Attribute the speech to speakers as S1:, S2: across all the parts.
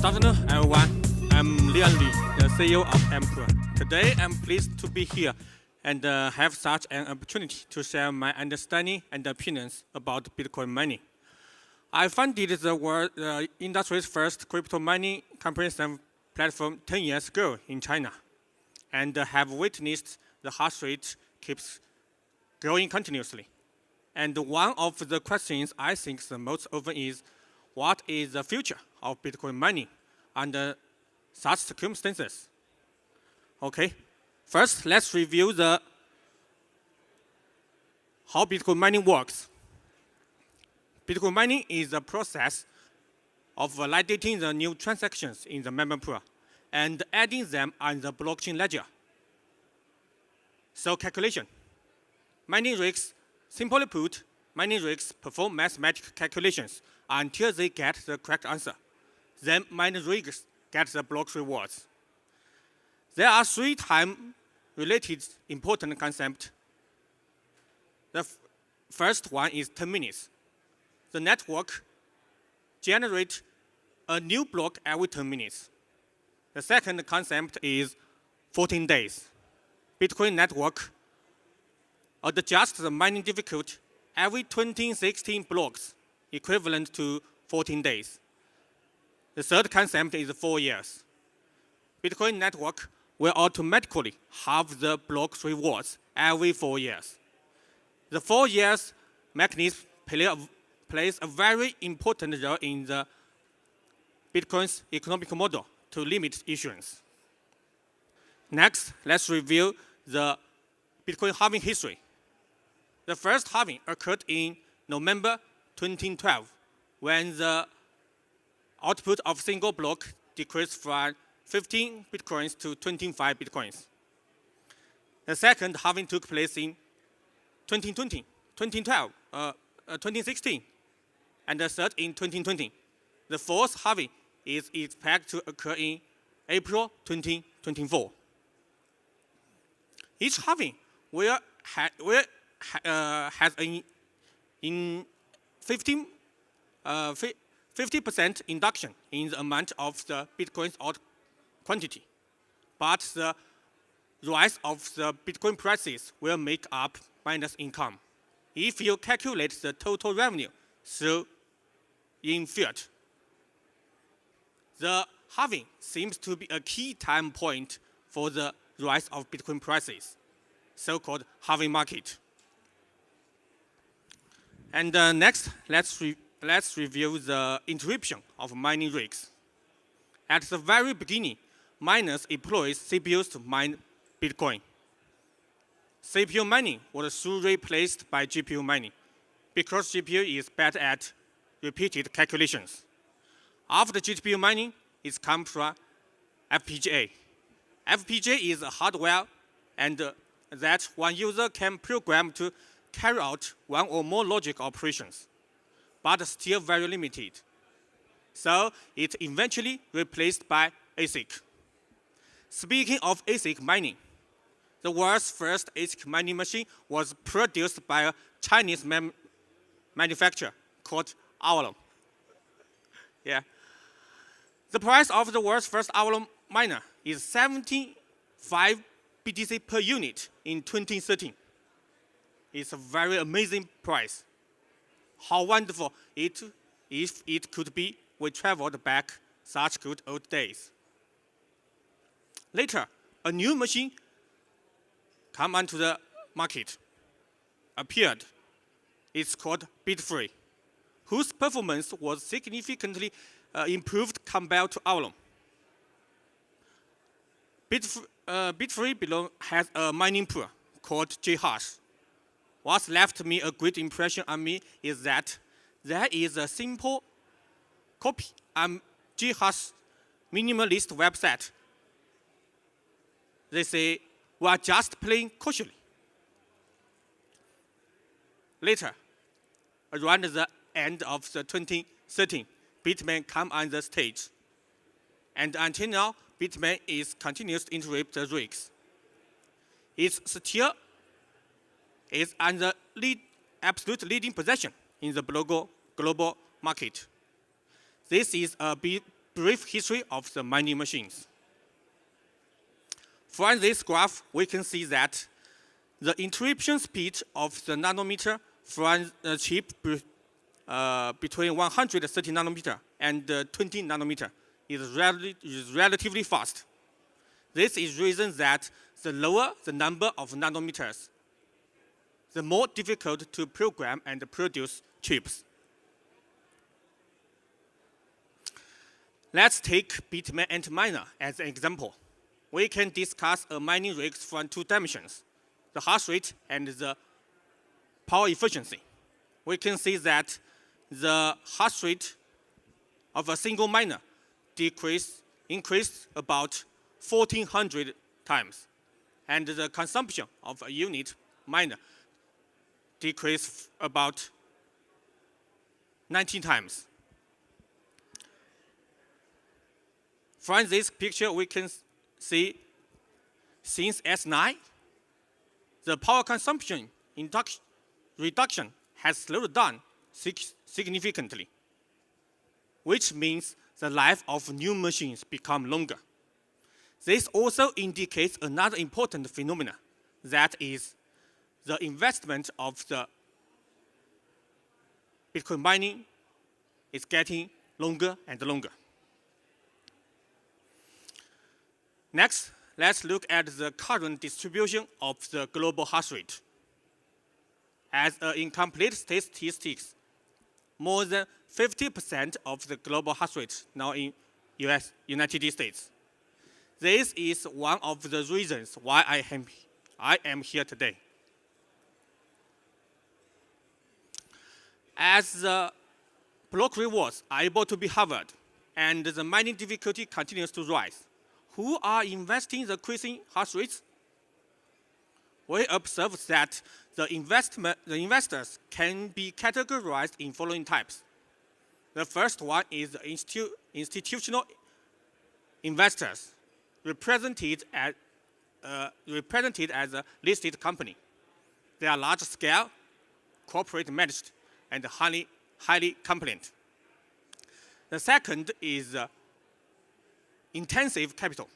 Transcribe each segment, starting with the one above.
S1: Good afternoon, everyone. I'm Lian Li, the CEO of Mpool. Today, I'm pleased to be here and have such an opportunity to share my understanding and opinions about Bitcoin mining. I founded the industry's first crypto mining comprehensive platform 10 years ago in China, and have witnessed the hash rate keeps growing continuously. And one of the questions I think the most often is, what is the future of Bitcoin mining under such circumstances? Okay, first let's review how Bitcoin mining works. Bitcoin mining is a process of validating the new transactions in the member pool and adding them on the blockchain ledger. So calculation. Mining rigs, simply put, mining rigs perform mathematical calculations until they get the correct answer. Then mining rigs get the block rewards. There are three time-related important concepts. The first one is 10 minutes. The network generates a new block every 10 minutes. The second concept is 14 days. Bitcoin network adjusts the mining difficulty every 2016 blocks, equivalent to 14 days. The third concept is 4 years. Bitcoin network will automatically have the block rewards every 4 years. The 4 years mechanism plays a very important role in the Bitcoin's economic model to limit issuance. Next, let's review the Bitcoin halving history. The first halving occurred in November 2012, when the output of single block decreased from 15 bitcoins to 25 bitcoins. The second halving took place in 2020, 2012, 2016, and the third in 2020. The fourth halving is expected to occur in April 2024. Each halving will has in 50% induction in the amount of the Bitcoin's out quantity, but the rise of the Bitcoin prices will make up miners' income. If you calculate the total revenue through in fiat, the halving seems to be a key time point for the rise of Bitcoin prices, so-called halving market. And next, let's review the interruption of mining rigs. At the very beginning, miners employed CPUs to mine Bitcoin. CPU mining was soon replaced by GPU mining because GPU is better at repeated calculations. After GPU mining, it comes from FPGA. FPGA is a hardware and that one user can program to carry out one or more logic operations, but still very limited. So it eventually replaced by ASIC. Speaking of ASIC mining, the world's first ASIC mining machine was produced by a Chinese manufacturer called Avalon. Yeah. The price of the world's first Avalon miner is 75 BTC per unit in 2013. It's a very amazing price. How wonderful if it could be we traveled back such good old days. Later, a new machine came onto the market, appeared. It's called Bitfree, whose performance was significantly improved compared to Avalon. Bitfree has a mining pool called JHash. What left me a great impression on me is that there is a simple copy on JHash minimalist website. They say, we are just playing cautiously. Later, around the end of the 2013, Bitmain came on the stage. And until now, Bitmain continues to interrupt the rigs. It still is on the absolute leading position in the global market. This is a brief history of the mining machines. From this graph, we can see that the interruption speed of the nanometer from a chip between 130 nanometer and 20 nanometer is relatively fast. This is the reason that the lower the number of nanometers, the more difficult to program and produce chips. Let's take Bitmain Antminer as an example. We can discuss a mining rig from two dimensions, the hash rate and the power efficiency. We can see that the hash rate of a single miner increased about 1,400 times, and the consumption of a unit miner decreased about 19 times. From this picture, we can see since S9, the power consumption reduction has slowed down significantly, which means the life of new machines become longer. This also indicates another important phenomenon, that is, the investment of the Bitcoin mining is getting longer and longer. Next, let's look at the current distribution of the global hash rate. As incomplete statistics, more than 50% of the global hash rate now in United States. This is one of the reasons why I am here today. As the block rewards are able to be harvested and the mining difficulty continues to rise, who are investing the increasing hash rates? We observe that the investors can be categorized in following types. The first one is the institutional investors, represented as a listed company. They are large-scale, corporate managed, and highly compliant. The second is intensive capital,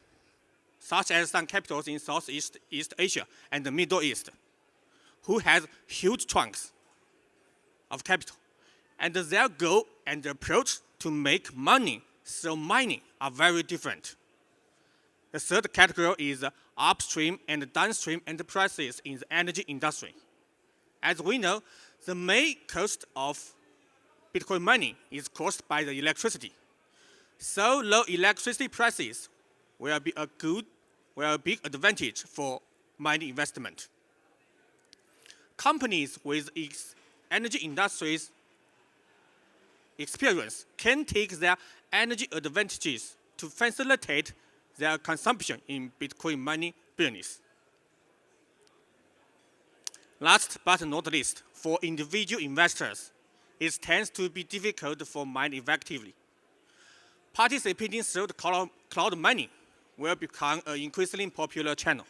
S1: such as some capitals in Southeast Asia and the Middle East, who has huge chunks of capital. And their goal and approach to make money through mining are very different. The third category is upstream and downstream enterprises in the energy industry. As we know, the main cost of Bitcoin mining is caused by the electricity. So low electricity prices will be a big advantage for mining investment. Companies with energy industries experience can take their energy advantages to facilitate their consumption in Bitcoin mining business. Last but not least, for individual investors, it tends to be difficult for mining effectively. Participating through cloud mining will become an increasingly popular channel.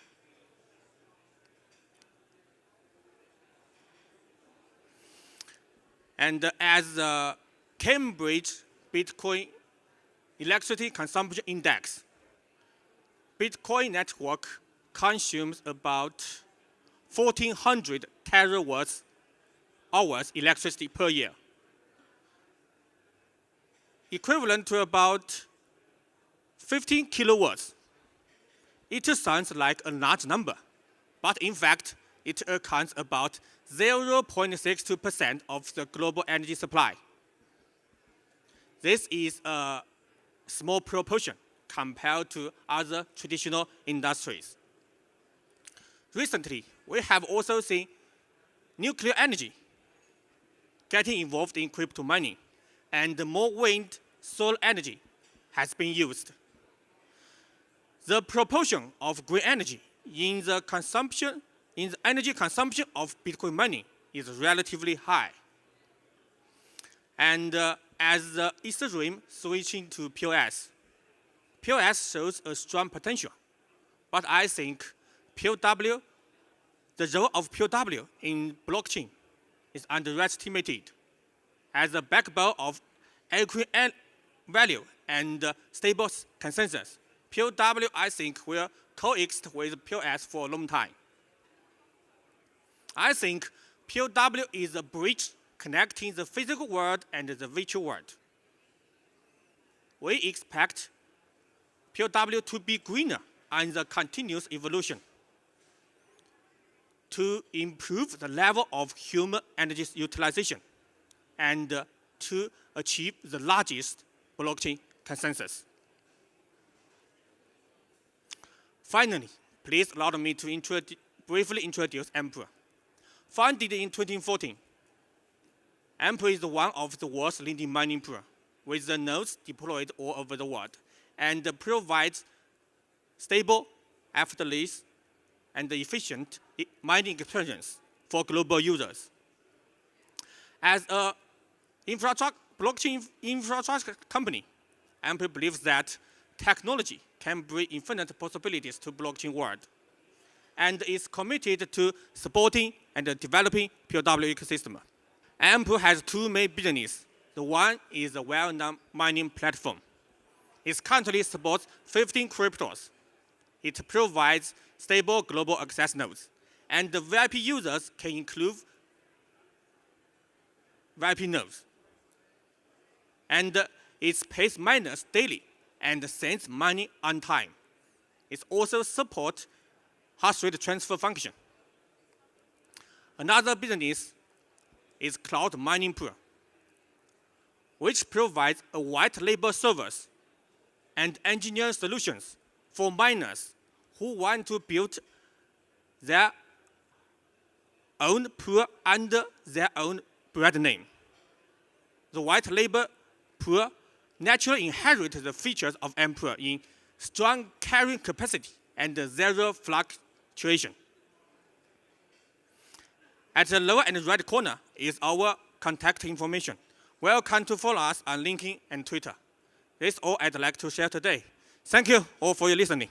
S1: And as the Cambridge Bitcoin Electricity Consumption Index, Bitcoin network consumes about 1,400 terawatt-hours electricity per year, equivalent to about 15 kilowatts. It sounds like a large number, but in fact, it accounts about 0.62% of the global energy supply. This is a small proportion compared to other traditional industries. Recently, we have also seen nuclear energy getting involved in crypto mining, and more wind, solar energy has been used. The proportion of green energy in the energy consumption of Bitcoin mining is relatively high. And as the Ethereum switching to POS, POS shows a strong potential. But I think the role of POW in blockchain is underestimated as the backbone of equity value and stable consensus, POW, I think, will coexist with POS for a long time. I think POW is a bridge connecting the physical world and the virtual world. We expect POW to be greener and the continuous evolution to improve the level of human energy utilization and to achieve the largest blockchain consensus. Finally, please allow me to briefly introduce Ampere. Founded in 2014, Ampere is one of the world's leading mining pool, with the nodes deployed all over the world, and provides stable, effortless, and efficient mining experience for global users. As a blockchain infrastructure company, Ampere believes that technology can bring infinite possibilities to blockchain world, and is committed to supporting and developing POW ecosystem. Ampere has two main businesses. The one is a well-known mining platform. It currently supports 15 cryptos. It provides stable global access nodes, and the VIP users can include VIP nodes. And it pays miners daily and sends money on time. It also supports hash rate transfer function. Another business is cloud mining pool, which provides a white label service and engineering solutions for miners who want to build their own pool under their own brand name. The white label pool naturally inherits the features of Ampere in strong carrying capacity and zero fluctuation. At the lower and right corner is our contact information. Welcome to follow us on LinkedIn and Twitter. This is all I'd like to share today. Thank you all for your listening.